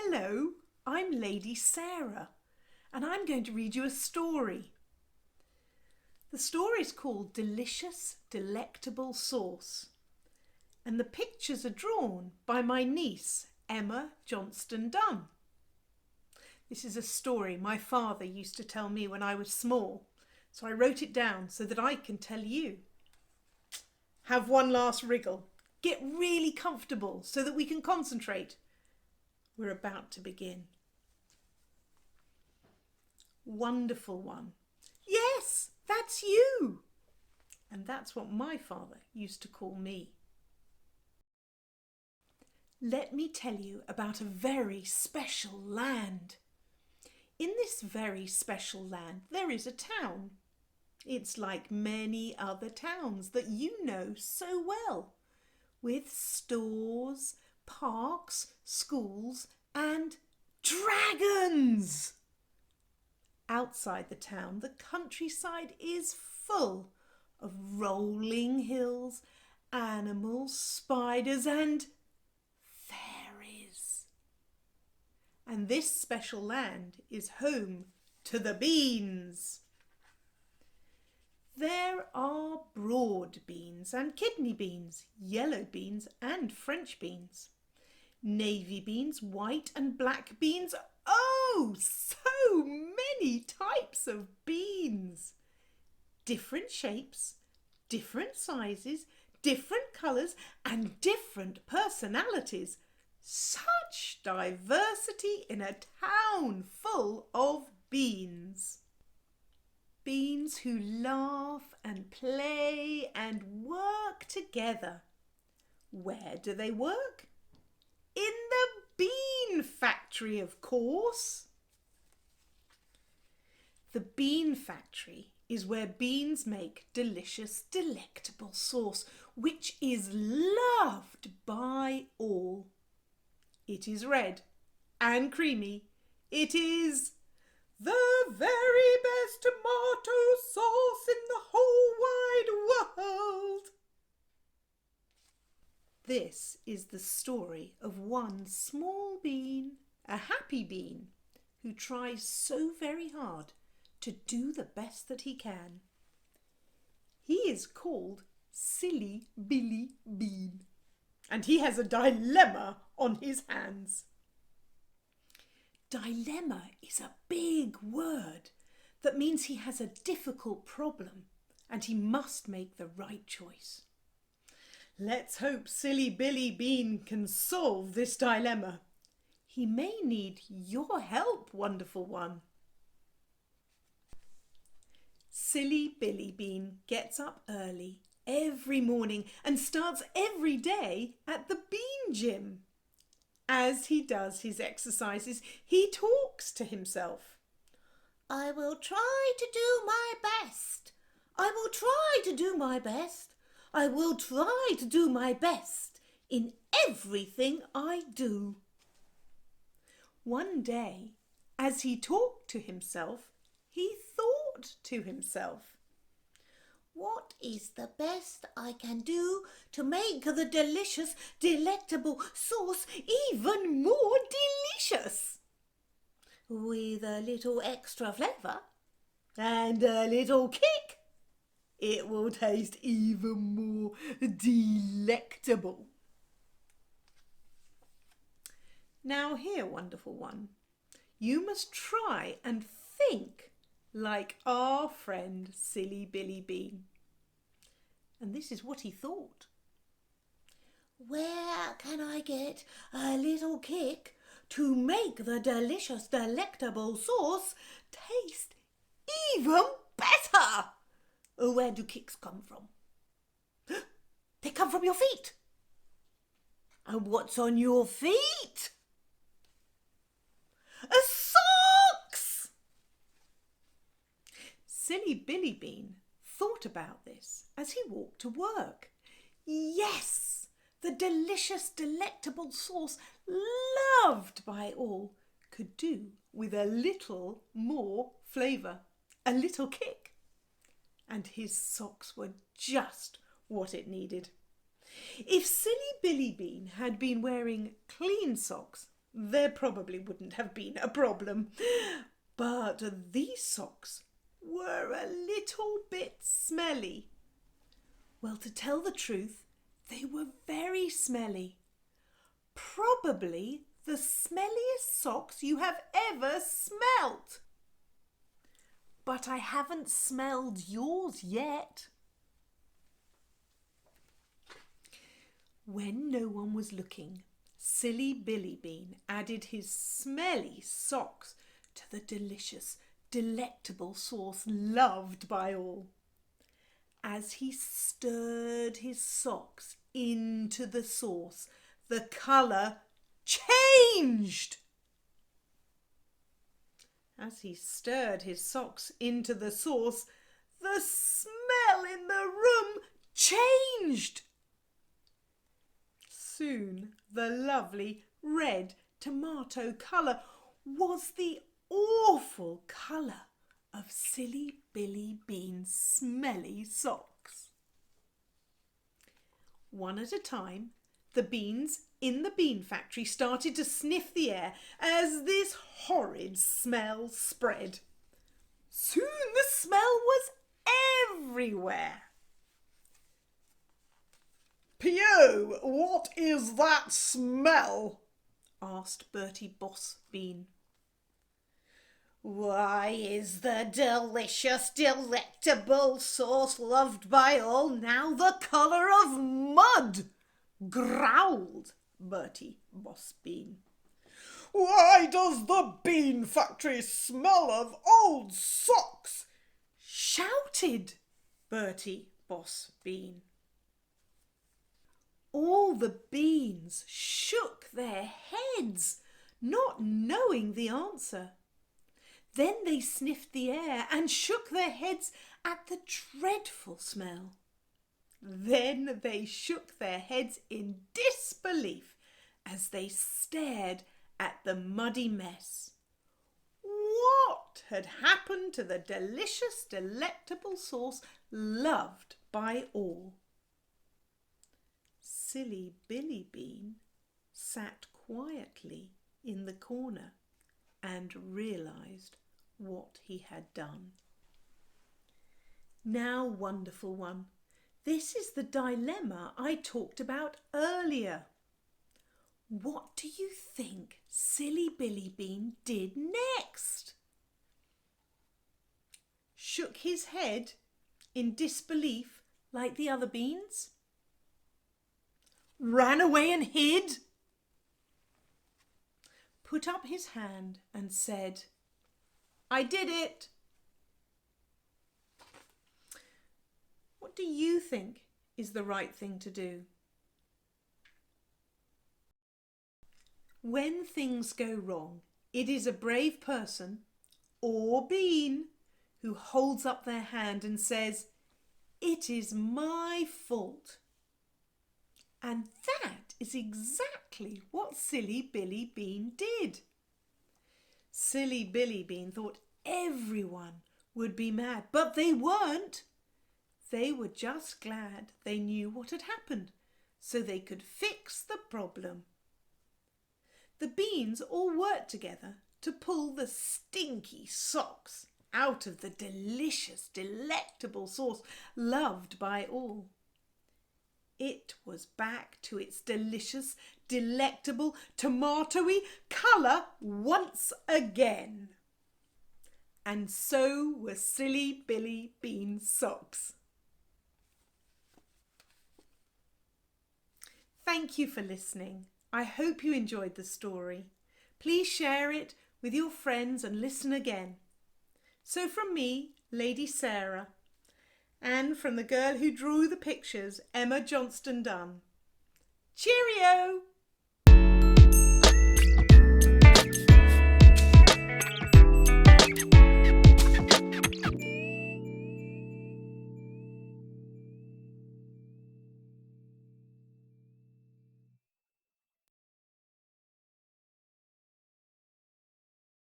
Hello, I'm Lady Sarah, and I'm going to read you a story. The story is called Delicious, Delectable Sauce, and the pictures are drawn by my niece, Emma Johnston Dunn. This is a story my father used to tell me when I was small, so I wrote it down so that I can tell you. Have one last wriggle. Get really comfortable so that we can concentrate. We're about to begin. Wonderful one. Yes, that's you. And that's what my father used to call me. Let me tell you about a very special land. In this very special land, there is a town. It's like many other towns that you know so well, with stores, parks, schools, and dragons. Outside the town, the countryside is full of rolling hills, animals, spiders, and fairies. And this special land is home to the beans. There are broad beans and kidney beans, yellow beans and French beans, navy beans, white and black beans. Oh, so many types of beans. Different shapes, different sizes, different colours and different personalities. Such diversity in a town full of beans. Beans who laugh and play and work together. Where do they work? In the bean factory, of course. The bean factory is where beans make delicious, delectable sauce, which is loved by all. It is red and creamy. It is the very best tomato sauce in the whole wide world. This is the story of one small bean, a happy bean, who tries so very hard to do the best that he can. He is called Silly Billy Bean, and he has a dilemma on his hands. Dilemma is a big word that means he has a difficult problem and he must make the right choice. Let's hope Silly Billy Bean can solve this dilemma. He may need your help, wonderful one. Silly Billy Bean gets up early every morning and starts every day at the bean gym. As he does his exercises, he talks to himself. I will try to do my best. I will try to do my best. I will try to do my best in everything I do. One day, as he talked to himself, he thought to himself, what is the best I can do to make the delicious, delectable sauce even more delicious? With a little extra flavour and a little kick, it will taste even more delectable. Now here, wonderful one, you must try and think like our friend Silly Billy Bean. And this is what he thought. Where can I get a little kick to make the delicious, delectable sauce taste even better? Where do kicks come from? They come from your feet. And what's on your feet? Socks! Silly Billy Bean thought about this as he walked to work. Yes, the delicious, delectable sauce loved by all could do with a little more flavour, a little kick. And his socks were just what it needed. If Silly Billy Bean had been wearing clean socks, there probably wouldn't have been a problem. But these socks were a little bit smelly. Well, to tell the truth, they were very smelly. Probably the smelliest socks you have ever smelt. But I haven't smelled yours yet. When no one was looking, Silly Billy Bean added his smelly socks to the delicious, delectable sauce loved by all. As he stirred his socks into the sauce, the colour changed. As he stirred his socks into the sauce, the smell in the room changed. Soon the lovely red tomato colour was the awful colour of Silly Billy Bean's smelly socks. One at a time, the beans in the bean factory started to sniff the air as this horrid smell spread. Soon the smell was everywhere. Pew, what is that smell? Asked Bertie Boss Bean. Why, is the delicious, delectable sauce loved by all now the colour of mud? Growled Bertie Boss Bean. Why does the bean factory smell of old socks? Shouted Bertie Boss Bean. All the beans shook their heads, not knowing the answer. Then they sniffed the air and shook their heads at the dreadful smell. Then they shook their heads in disbelief as they stared at the muddy mess. What had happened to the delicious, delectable sauce loved by all? Silly Billy Bean sat quietly in the corner and realised what he had done. Now, wonderful one, this is the dilemma I talked about earlier. What do you think Silly Billy Bean did next? Shook his head in disbelief like the other beans? Ran away and hid? Put up his hand and said, "I did it." What do you think is the right thing to do? When things go wrong, it is a brave person or bean who holds up their hand and says, "It is my fault." And that is exactly what Silly Billy Bean did. Silly Billy Bean thought everyone would be mad, but they weren't. They were just glad they knew what had happened, so they could fix the problem. The beans all worked together to pull the stinky socks out of the delicious, delectable sauce loved by all. It was back to its delicious, delectable, tomatoey colour once again. And so were Silly Billy Bean's socks. Thank you for listening. I hope you enjoyed the story. Please share it with your friends and listen again. So from me, Lady Sarah, and from the girl who drew the pictures, Emma Johnston Dunn. Cheerio!